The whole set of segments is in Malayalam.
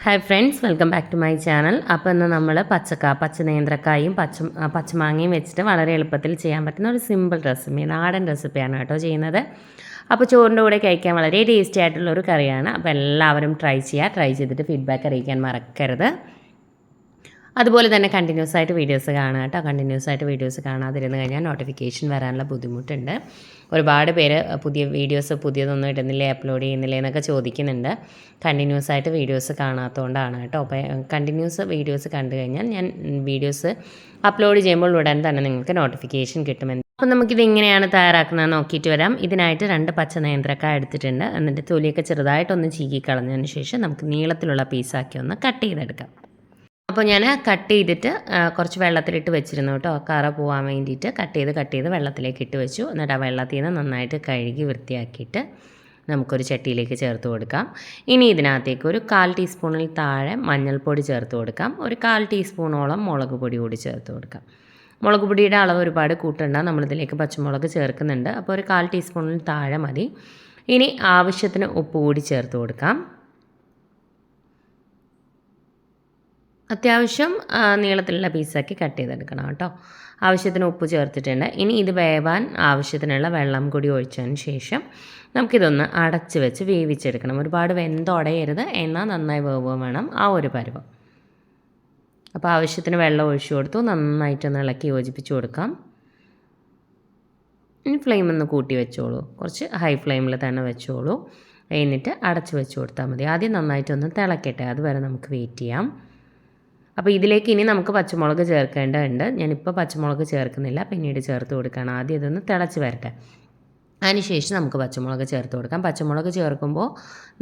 Hi friends, welcome back to my channel. അപ്പോൾ ഇന്ന് നമ്മൾ പച്ച നേന്ത്രക്കായും പച്ചമാങ്ങയും വെച്ചിട്ട് വളരെ എളുപ്പത്തിൽ ചെയ്യാൻ പറ്റുന്ന ഒരു സിമ്പിൾ റെസിപ്പി, നാടൻ റെസിപ്പിയാണ് കേട്ടോ ചെയ്യുന്നത്. അപ്പോൾ ചോറിൻ്റെ കൂടെ കഴിക്കാൻ വളരെ ടേസ്റ്റി ആയിട്ടുള്ളൊരു കറിയാണ്. അപ്പോൾ എല്ലാവരും ട്രൈ ചെയ്തിട്ട് ഫീഡ്ബാക്ക് അറിയിക്കാൻ മറക്കരുത്. അതുപോലെ തന്നെ കണ്ടിന്യൂസ് ആയിട്ട് വീഡിയോസ് കാണുക കേട്ടോ. കണ്ടിന്യൂസ് ആയിട്ട് വീഡിയോസ് കാണാതിരുന്ന് കഴിഞ്ഞാൽ നോട്ടിഫിക്കേഷൻ വരാനുള്ള ബുദ്ധിമുട്ടുണ്ട്. ഒരുപാട് പേര് പുതിയ വീഡിയോസ് പുതിയതൊന്നും ഇടുന്നില്ലേ, അപ്ലോഡ് ചെയ്യുന്നില്ലേ എന്നൊക്കെ ചോദിക്കുന്നുണ്ട്. കണ്ടിന്യൂസ് ആയിട്ട് വീഡിയോസ് കാണാത്തതുകൊണ്ടാണ് കേട്ടോ. അപ്പോൾ കണ്ടിന്യൂസ് വീഡിയോസ് കണ്ടു കഴിഞ്ഞാൽ ഞാൻ വീഡിയോസ് അപ്ലോഡ് ചെയ്യുമ്പോൾ ഉടൻ തന്നെ നിങ്ങൾക്ക് നോട്ടിഫിക്കേഷൻ കിട്ടുമെന്ന്. അപ്പോൾ നമുക്കിത് എങ്ങനെയാണ് തയ്യാറാക്കുന്നത് നോക്കിയിട്ട് വരാം. ഇതിനായിട്ട് 2 പച്ച നേന്ത്രക്കായ എടുത്തിട്ടുണ്ട്. എന്നിട്ട് തൊലിയൊക്കെ ചെറുതായിട്ടൊന്ന് ചീകി കളഞ്ഞതിന് ശേഷം നമുക്ക് നീളത്തിലുള്ള പീസാക്കി ഒന്ന് കട്ട് ചെയ്തെടുക്കാം. അപ്പോൾ ഞാൻ കട്ട് ചെയ്തിട്ട് കുറച്ച് വെള്ളത്തിലിട്ട് വെച്ചിരുന്നു കേട്ടോ, കറ പോകാൻ വേണ്ടിയിട്ട് കട്ട് ചെയ്ത് വെള്ളത്തിലേക്ക് ഇട്ട് വെച്ചു. എന്നിട്ട് ആ വെള്ളത്തിൽ നിന്ന് നന്നായിട്ട് കഴുകി വൃത്തിയാക്കിയിട്ട് നമുക്കൊരു ചട്ടിയിലേക്ക് ചേർത്ത് കൊടുക്കാം. ഇനി ഇതിനകത്തേക്ക് ഒരു 1/4 ടീസ്പൂണിൽ താഴെ മഞ്ഞൾപ്പൊടി ചേർത്ത് കൊടുക്കാം. ഒരു 1/4 ടീസ്പൂണോളം മുളക് പൊടി കൂടി ചേർത്ത് കൊടുക്കാം. മുളക് പൊടിയുടെ അളവ് ഒരുപാട് കൂട്ടണ്ട, നമ്മളിതിലേക്ക് പച്ചമുളക് ചേർക്കുന്നുണ്ട്. അപ്പോൾ ഒരു 1/4 ടീസ്പൂണിൽ താഴെ മതി. ഇനി ആവശ്യത്തിന് ഉപ്പ് കൂടി ചേർത്ത് കൊടുക്കാം. അത്യാവശ്യം നീളത്തിലുള്ള പീസാക്കി കട്ട് ചെയ്തെടുക്കണം കേട്ടോ. ആവശ്യത്തിന് ഉപ്പ് ചേർത്തിട്ടുണ്ട്. ഇനി ഇത് വേവാൻ ആവശ്യത്തിനുള്ള വെള്ളം കൂടി ഒഴിച്ചതിന് ശേഷം നമുക്കിതൊന്ന് അടച്ച് വെച്ച് വേവിച്ചെടുക്കണം. ഒരുപാട് വെന്തുടയരുത്, എന്നാൽ നന്നായി വേവുകയും വേണം, ആ ഒരു പരുവം. അപ്പോൾ ആവശ്യത്തിന് വെള്ളം ഒഴിച്ചു കൊടുത്തു, നന്നായിട്ടൊന്ന് ഇളക്കി യോജിപ്പിച്ച് കൊടുക്കാം. ഇനി ഫ്ലെയിം ഒന്ന് കൂട്ടി വെച്ചോളൂ, കുറച്ച് ഹൈ ഫ്ലെയിമിൽ തന്നെ വെച്ചോളൂ. എന്നിട്ട് അടച്ച് വെച്ച് കൊടുത്താൽ മതി. ആദ്യം നന്നായിട്ടൊന്ന് തിളക്കട്ടെ, അതുവരെ നമുക്ക് വെയിറ്റ് ചെയ്യാം. അപ്പോൾ ഇതിലേക്ക് ഇനി നമുക്ക് പച്ചമുളക് ചേർക്കേണ്ടതുണ്ട്. ഞാനിപ്പോൾ പച്ചമുളക് ചേർക്കുന്നില്ല, പിന്നീട് ചേർത്ത് കൊടുക്കുകയാണ്. ആദ്യം ഇതൊന്ന് തിളച്ച് വരട്ടെ, അതിനുശേഷം നമുക്ക് പച്ചമുളക് ചേർത്ത് കൊടുക്കാം. പച്ചമുളക് ചേർക്കുമ്പോൾ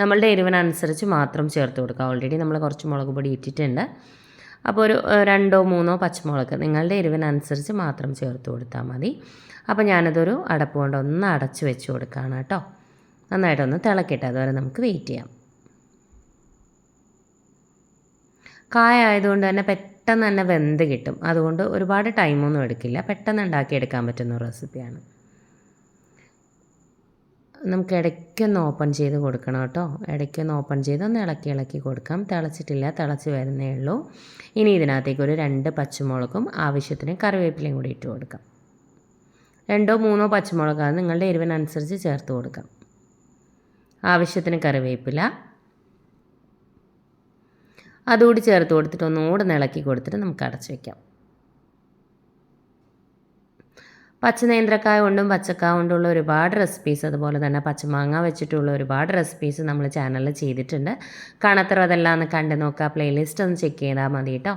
നമ്മളുടെ എരിവിനനുസരിച്ച് മാത്രം ചേർത്ത് കൊടുക്കാം. ഓൾറെഡി നമ്മൾ കുറച്ച് മുളക് പൊടി ഇട്ടിട്ടുണ്ട്. അപ്പോൾ ഒരു 2-3 പച്ചമുളക് നിങ്ങളുടെ എരിവിനനുസരിച്ച് മാത്രം ചേർത്ത് കൊടുത്താൽ മതി. അപ്പോൾ ഞാനതൊരു അടപ്പ് കൊണ്ട് ഒന്ന് അടച്ച് വെച്ച് കൊടുക്കുകയാണ് കേട്ടോ. നന്നായിട്ടൊന്ന് തിളക്കട്ടെ, അതുവരെ നമുക്ക് വെയിറ്റ് ചെയ്യാം. കായ ആയതുകൊണ്ട് തന്നെ പെട്ടെന്ന് തന്നെ വെന്ത് കിട്ടും. അതുകൊണ്ട് ഒരുപാട് ടൈമൊന്നും എടുക്കില്ല, പെട്ടെന്ന് ഉണ്ടാക്കിയെടുക്കാൻ പറ്റുന്ന റെസിപ്പിയാണ്. നമുക്ക് ഇടയ്ക്കൊന്ന് ഓപ്പൺ ചെയ്ത് കൊടുക്കണം കേട്ടോ. ഇടയ്ക്കൊന്ന് ഓപ്പൺ ചെയ്ത് ഒന്ന് ഇളക്കി കൊടുക്കാം. തിളച്ചിട്ടില്ല, തിളച്ച് വരുന്നേ ഉള്ളൂ. ഇനി ഇതിനകത്തേക്ക് ഒരു 2 പച്ചമുളകും ആവശ്യത്തിന് കറിവേപ്പിലയും കൂടി ഇട്ട് കൊടുക്കാം. 2-3 പച്ചമുളകാണ് നിങ്ങളുടെ എരിവിനനുസരിച്ച് ചേർത്ത് കൊടുക്കാം. ആവശ്യത്തിന് കറിവേപ്പില അതുകൂടി ചേർത്ത് കൊടുത്തിട്ട് ഒന്നുകൂടെ ഇളക്കി കൊടുത്തിട്ട് നമുക്ക് അടച്ച് വയ്ക്കാം. പച്ചനേന്ത്രക്കായ കൊണ്ടും പച്ചക്കായ കൊണ്ടുള്ള ഒരുപാട് റെസിപ്പീസ്, അതുപോലെ തന്നെ പച്ചമാങ്ങ വെച്ചിട്ടുള്ള ഒരുപാട് റെസിപ്പീസ് നമ്മൾ ചാനലിൽ ചെയ്തിട്ടുണ്ട്. കാണാത്തവർ അതെല്ലാം ഒന്ന് കണ്ടു നോക്കുക, പ്ലേലിസ്റ്റ് ഒന്ന് ചെക്ക് ചെയ്താൽ മതി കേട്ടോ.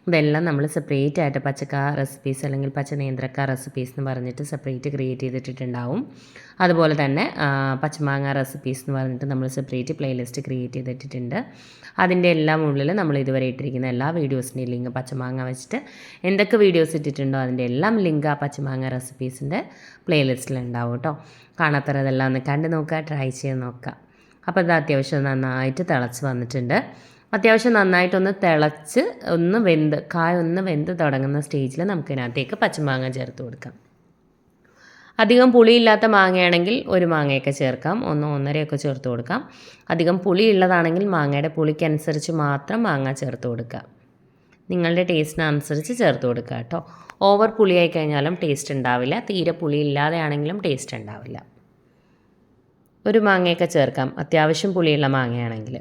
ഇതെല്ലാം നമ്മൾ സെപ്പറേറ്റ് ആയിട്ട് പച്ചക്കായ റെസിപ്പീസ് അല്ലെങ്കിൽ പച്ചനേന്ത്രക്കായ റെസിപ്പീസ് എന്ന് പറഞ്ഞിട്ട് സെപ്പറേറ്റ് ക്രിയേറ്റ് ചെയ്തിട്ടുണ്ടാവും. അതുപോലെ തന്നെ പച്ചമാങ്ങ റെസിപ്പീസ് എന്ന് പറഞ്ഞിട്ട് നമ്മൾ സെപ്പറേറ്റ് പ്ലേലിസ്റ്റ് ക്രിയേറ്റ് ചെയ്തിട്ടുണ്ട്. അതിൻ്റെ എല്ലാം ഉള്ളിൽ നമ്മൾ ഇതുവരെ ഇട്ടിരിക്കുന്ന എല്ലാ വീഡിയോസിൻ്റെയും ലിങ്ക്, പച്ചമാങ്ങ വെച്ചിട്ട് എന്തൊക്കെ വീഡിയോസ് ഇട്ടിട്ടുണ്ടോ അതിൻ്റെ എല്ലാം ലിങ്ക് ആ പച്ചമാങ്ങ റെസിപ്പീസിൻ്റെ പ്ലേലിസ്റ്റിലുണ്ടാവും കേട്ടോ. കാണാത്തവരതെല്ലാം ഒന്ന് കണ്ടു നോക്കുക, ട്രൈ ചെയ്ത് നോക്കുക. അപ്പോൾ ഇത് അത്യാവശ്യം നന്നായിട്ട് തിളച്ച് വന്നിട്ടുണ്ട്. അത്യാവശ്യം നന്നായിട്ടൊന്ന് തിളച്ച് കായ ഒന്ന് വെന്ത് തുടങ്ങുന്ന സ്റ്റേജിൽ നമുക്കിതിനകത്തേക്ക് പച്ചമാങ്ങ ചേർത്ത് കൊടുക്കാം. അധികം പുളിയില്ലാത്ത മാങ്ങയാണെങ്കിൽ 1 മാങ്ങയൊക്കെ ചേർക്കാം, 1-1.5 ചേർത്ത് കൊടുക്കാം. അധികം പുളിയുള്ളതാണെങ്കിൽ മാങ്ങയുടെ പുളിക്കനുസരിച്ച് മാത്രം മാങ്ങ ചേർത്ത് കൊടുക്കുക. നിങ്ങളുടെ ടേസ്റ്റിനനുസരിച്ച് ചേർത്ത് കൊടുക്കുക കേട്ടോ. ഓവർ പുളിയായി കഴിഞ്ഞാലും ടേസ്റ്റ് ഉണ്ടാവില്ല, തീരെ പുളി ഇല്ലാതെയാണെങ്കിലും ടേസ്റ്റ് ഉണ്ടാവില്ല. 1 മാങ്ങയൊക്കെ ചേർക്കാം, അത്യാവശ്യം പുളിയുള്ള മാങ്ങയാണെങ്കിൽ.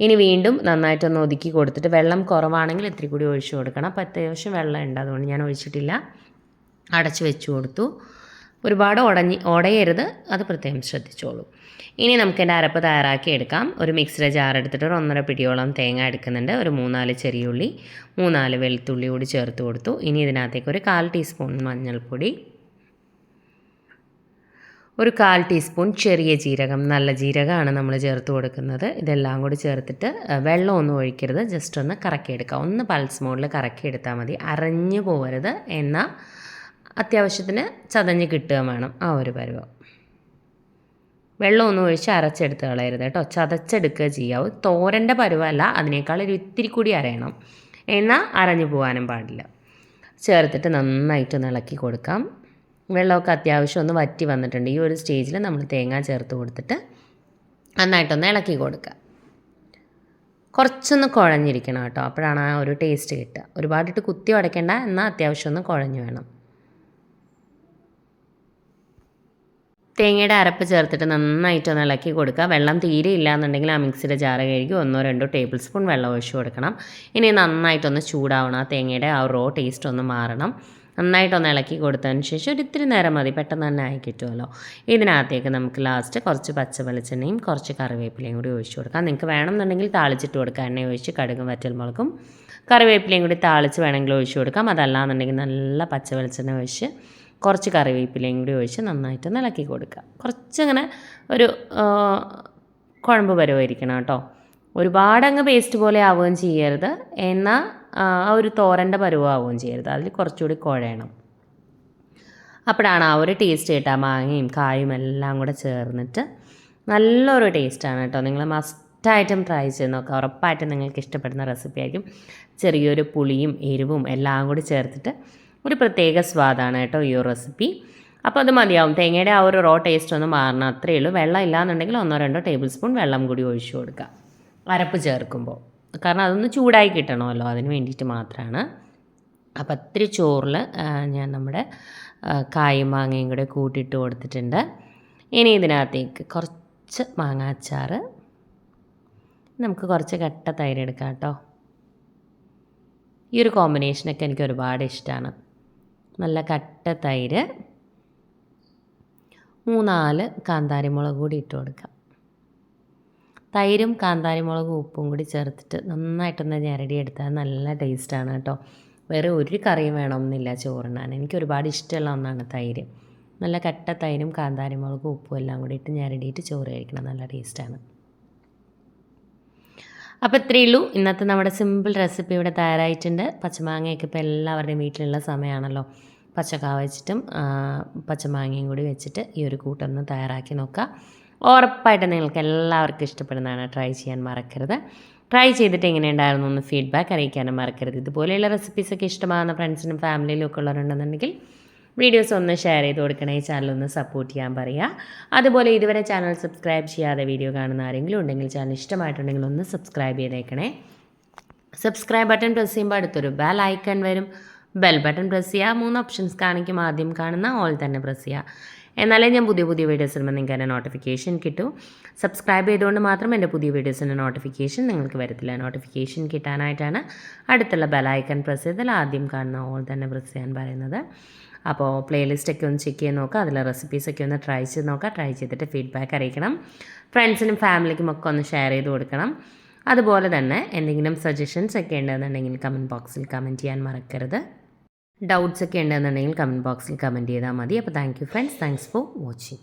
ഇനി വീണ്ടും നന്നായിട്ടൊന്ന് ഒതുക്കി കൊടുത്തിട്ട്, വെള്ളം കുറവാണെങ്കിൽ ഇത്തിരി കൂടി ഒഴിച്ചു കൊടുക്കണം. അപ്പോൾ അത്യാവശ്യം വെള്ളം ഉണ്ട്, അതുകൊണ്ട് ഞാൻ ഒഴിച്ചിട്ടില്ല. അടച്ച് വെച്ച് കൊടുത്തു. ഒരുപാട് ഉടയരുത്, അത് പ്രത്യേകം ശ്രദ്ധിച്ചോളൂ. ഇനി നമുക്കിൻ്റെ അരപ്പ് തയ്യാറാക്കി എടുക്കാം. ഒരു മിക്സിയുടെ ജാർ എടുത്തിട്ട് ഒരു 1.5 പിടിയോളം തേങ്ങ എടുക്കുന്നുണ്ട്. ഒരു 3-4 ചെറിയുള്ളി, 3-4 വെളുത്തുള്ളി കൂടി ചേർത്ത് കൊടുത്തു. ഇനി ഇതിനകത്തേക്ക് ഒരു 1/4 ടീസ്പൂൺ മഞ്ഞൾപ്പൊടി, ഒരു 1/4 ടീസ്പൂൺ ചെറിയ ജീരകം, നല്ല ജീരകമാണ് നമ്മൾ ചേർത്ത് കൊടുക്കുന്നത്. ഇതെല്ലാം കൂടി ചേർത്തിട്ട് വെള്ളമൊന്നും ഒഴിക്കരുത്, ജസ്റ്റ് ഒന്ന് കറക്കിയെടുക്കുക. ഒന്ന് പൾസ് മോഡിൽ കറക്കിയെടുത്താൽ മതി, അരഞ്ഞു പോകരുത്, എന്നാൽ അത്യാവശ്യത്തിന് ചതഞ്ഞ് കിട്ടുകയും വേണം, ആ ഒരു പരുവം. വെള്ളമൊന്നും ഒഴിച്ച് അരച്ചെടുത്ത് കളയരുത് കേട്ടോ, ചതച്ചെടുക്കുക ചെയ്യാവൂ. തോരൻ്റെ പരുവമല്ല, അതിനേക്കാൾ ഒരു ഇത്തിരി കൂടി അരയണം, എന്നാൽ അരഞ്ഞു പോകാനും പാടില്ല. ചേർത്തിട്ട് നന്നായിട്ടൊന്ന് ഇളക്കി കൊടുക്കാം. വെള്ളമൊക്കെ അത്യാവശ്യം ഒന്ന് വറ്റി വന്നിട്ടുണ്ട്. ഈ ഒരു സ്റ്റേജിൽ നമ്മൾ തേങ്ങ ചേർത്ത് കൊടുത്തിട്ട് നന്നായിട്ടൊന്ന് ഇളക്കി കൊടുക്കുക. കുറച്ചൊന്ന് കുഴഞ്ഞിരിക്കണം കേട്ടോ, അപ്പോഴാണ് ആ ഒരു ടേസ്റ്റ് കിട്ടുക. ഒരുപാടിട്ട് കുത്തി ഉടയ്ക്കേണ്ട, എന്നാൽ അത്യാവശ്യം ഒന്ന് കുഴഞ്ഞു വേണം. തേങ്ങയുടെ അരപ്പ് ചേർത്തിട്ട് നന്നായിട്ടൊന്ന് ഇളക്കി കൊടുക്കുക. വെള്ളം തീരെ ഇല്ലയെന്നുണ്ടെങ്കിൽ ആ മിക്സിയുടെ ജാറ് കഴുകി 1-2 ടേബിൾ സ്പൂൺ വെള്ളം ഒഴിച്ച് കൊടുക്കണം. ഇനി നന്നായിട്ടൊന്ന് ചൂടാവണം, ആ തേങ്ങയുടെ ആ റോ ടേസ്റ്റ് ഒന്ന് മാറണം. നന്നായിട്ടൊന്ന് ഇളക്കി കൊടുത്തതിന് ശേഷം ഒരു ഇത്തിരി നേരം മതി, പെട്ടെന്ന് തന്നെ ആയി കിട്ടുമല്ലോ. ഇതിനകത്തേക്ക് നമുക്ക് ലാസ്റ്റ് കുറച്ച് പച്ച വെളിച്ചെണ്ണയും കുറച്ച് കറിവേപ്പിലയും കൂടി ഒഴിച്ച് കൊടുക്കാം. നിങ്ങൾക്ക് വേണമെന്നുണ്ടെങ്കിൽ താളിച്ചിട്ട് കൊടുക്കാം, എണ്ണ ഒഴിച്ച് കടുകും വറ്റൽമുളകും കറിവേപ്പിലയും കൂടി താളിച്ച് വേണമെങ്കിൽ ഒഴിച്ച് കൊടുക്കാം. അതല്ലാന്നുണ്ടെങ്കിൽ നല്ല പച്ച വെളിച്ചെണ്ണ ഒഴിച്ച് കുറച്ച് കറിവേപ്പിലയും കൂടി ഒഴിച്ച് നന്നായിട്ട് ഇളക്കി കൊടുക്കുക. കുറച്ചങ്ങനെ ഒരു കുഴമ്പ് പരുവായിരിക്കണം കേട്ടോ, ഒരുപാടങ്ങ് പേസ്റ്റ് പോലെ ആവുകയും ചെയ്യരുത്, എന്നാൽ ആ ഒരു തോരൻ്റെ പരുവാവുകയും ചെയ്യരുത്, അതിൽ കുറച്ചുകൂടി കുഴയണം. അപ്പോഴാണ് ആ ഒരു ടേസ്റ്റ് കിട്ടുക. മാങ്ങയും കായും എല്ലാം കൂടെ ചേർന്നിട്ട് നല്ലൊരു ടേസ്റ്റാണ് കേട്ടോ. നിങ്ങൾ മസ്റ്റായിട്ടും ട്രൈ ചെയ്ത് നോക്കുക, ഉറപ്പായിട്ടും നിങ്ങൾക്ക് ഇഷ്ടപ്പെടുന്ന റെസിപ്പി ആയിരിക്കും. ചെറിയൊരു പുളിയും എരിവും എല്ലാം കൂടി ചേർത്തിട്ട് ഒരു പ്രത്യേക സ്വാദാണ് കേട്ടോ ഈ ഒരു റെസിപ്പി. അപ്പോൾ അത് മതിയാവും, തേങ്ങയുടെ ആ ഒരു റോ ടേസ്റ്റ് ഒന്ന് മാറണം, അത്രയേ ഉള്ളൂ. വെള്ളം ഇല്ലാന്നുണ്ടെങ്കിൽ 1-2 ടേബിൾ സ്പൂൺ വെള്ളം കൂടി ഒഴിച്ചു കൊടുക്കുക അരപ്പ് ചേർക്കുമ്പോൾ, കാരണം അതൊന്ന് ചൂടായി കിട്ടണമല്ലോ, അതിന് വേണ്ടിയിട്ട് മാത്രമാണ്. അപ്പോൾ ഇത്തിരി ചോറിൽ ഞാൻ നമ്മുടെ കായും മാങ്ങയും കൂടെ കൂട്ടിയിട്ട് കൊടുത്തിട്ടുണ്ട്. ഇനി ഇതിനകത്തേക്ക് കുറച്ച് മാങ്ങ അച്ചാർ, നമുക്ക് കുറച്ച് കട്ട തൈര് എടുക്കാം കേട്ടോ. ഈ ഒരു കോമ്പിനേഷനൊക്കെ എനിക്ക് ഒരുപാട് ഇഷ്ടമാണ്. നല്ല കട്ട തൈര്, 3-4 കാന്താരിമുളക് കൂടി ഇട്ട് കൊടുക്കാം. തൈരും കാന്താരിമുളകും ഉപ്പും കൂടി ചേർത്തിട്ട് നന്നായിട്ടൊന്ന് ഞെരടി എടുത്താൽ നല്ല ടേസ്റ്റാണ് കേട്ടോ. വേറെ ഒരു കറിയും വേണമെന്നില്ല ചോറിനാൻ, എനിക്ക് ഒരുപാട് ഇഷ്ടമുള്ള ഒന്നാണ് തൈര്. നല്ല കട്ട തൈരും കാന്താരിമുളകും ഉപ്പും എല്ലാം കൂടി ഇട്ട് ഞെരടിയിട്ട് ചോറ് കഴിക്കണം, നല്ല ടേസ്റ്റാണ്. അപ്പോൾ ഇത്രയേ ഉള്ളൂ, ഇന്നത്തെ നമ്മുടെ സിമ്പിൾ റെസിപ്പി ഇവിടെ തയ്യാറായിട്ടുണ്ട്. പച്ചമാങ്ങയൊക്കെ ഇപ്പോൾ എല്ലാവരുടെയും വീട്ടിലുള്ള സമയമാണല്ലോ. പച്ചക്കാ വെച്ചിട്ടും പച്ചമാങ്ങയും കൂടി വെച്ചിട്ട് ഈ ഒരു കൂട്ടൊന്ന് തയ്യാറാക്കി നോക്കുക, ഉറപ്പായിട്ട് നിങ്ങൾക്ക് എല്ലാവർക്കും ഇഷ്ടപ്പെടുന്നതാണ്. ട്രൈ ചെയ്യാൻ മറക്കരുത്. ട്രൈ ചെയ്തിട്ട് എങ്ങനെയുണ്ടായിരുന്നു എന്ന് ഫീഡ്ബാക്ക് അറിയിക്കാനും മറക്കരുത്. ഇതുപോലെയുള്ള റെസിപ്പീസൊക്കെ ഇഷ്ടമാകുന്ന ഫ്രണ്ട്സിനും ഫാമിലിയിലും ഒക്കെ ഉള്ളവരുണ്ടെന്നുണ്ടെങ്കിൽ വീഡിയോസ് ഒന്ന് ഷെയർ ചെയ്ത് കൊടുക്കണേ, ചാനലൊന്ന് സപ്പോർട്ട് ചെയ്യാൻ പറയുക. അതുപോലെ ഇതുവരെ ചാനൽ സബ്സ്ക്രൈബ് ചെയ്യാതെ വീഡിയോ കാണുന്ന ആരെങ്കിലും ഉണ്ടെങ്കിൽ ചാനൽ ഇഷ്ടമായിട്ടുണ്ടെങ്കിൽ ഒന്ന് സബ്സ്ക്രൈബ് ചെയ്തേക്കണേ. സബ്സ്ക്രൈബ് ബട്ടൺ പ്രസ് ചെയ്യുമ്പോൾ അടുത്തൊരു ബെൽ ഐക്കൺ വരും, ബെൽ ബട്ടൺ പ്രസ് ചെയ്യുക. 3 ഓപ്ഷൻസ് കാണിക്കും, ആദ്യം കാണുന്ന ഓൾ തന്നെ പ്രസ് ചെയ്യുക, എന്നാലേ ഞാൻ പുതിയ വീഡിയോസ് ഇടുമ്പോൾ നിങ്ങൾക്ക് എൻ്റെ നോട്ടിഫിക്കേഷൻ കിട്ടും. സബ്സ്ക്രൈബ് ചെയ്തുകൊണ്ട് മാത്രം എൻ്റെ പുതിയ വീഡിയോസിൻ്റെ നോട്ടിഫിക്കേഷൻ നിങ്ങൾക്ക് വരത്തില്ല. നോട്ടിഫിക്കേഷൻ കിട്ടാനായിട്ടാണ് അടുത്തുള്ള ബെൽ ഐക്കൺ പ്രസ് ചെയ്താൽ ആദ്യം കാണുന്ന ഓൾ തന്നെ പ്രസ് ചെയ്യാൻ പറയുന്നത്. അപ്പോൾ പ്ലേലിസ്റ്റൊക്കെ ഒന്ന് ചെക്ക് ചെയ്ത് നോക്കുക, അതിലെ റെസിപ്പീസൊക്കെ ഒന്ന് ട്രൈ ചെയ്ത് നോക്കുക. ട്രൈ ചെയ്തിട്ട് ഫീഡ്ബാക്ക് അറിയിക്കണം. ഫ്രണ്ട്സിനും ഫാമിലിക്കും ഒക്കെ ഒന്ന് ഷെയർ ചെയ്ത് കൊടുക്കണം. അതുപോലെ തന്നെ എന്തെങ്കിലും സജഷൻസ് ഒക്കെ ഉണ്ടെന്നുണ്ടെങ്കിൽ കമൻറ്റ് ബോക്സിൽ കമൻറ്റ് ചെയ്യാൻ മറക്കരുത്. ഡൗട്ട്സ് ഒക്കെ ഉണ്ടെന്നുണ്ടെങ്കിൽ കമൻറ്റ് ബോക്സിൽ കമൻറ്റ് ചെയ്താൽ മതി. അപ്പോൾ thank you friends, thanks for watching.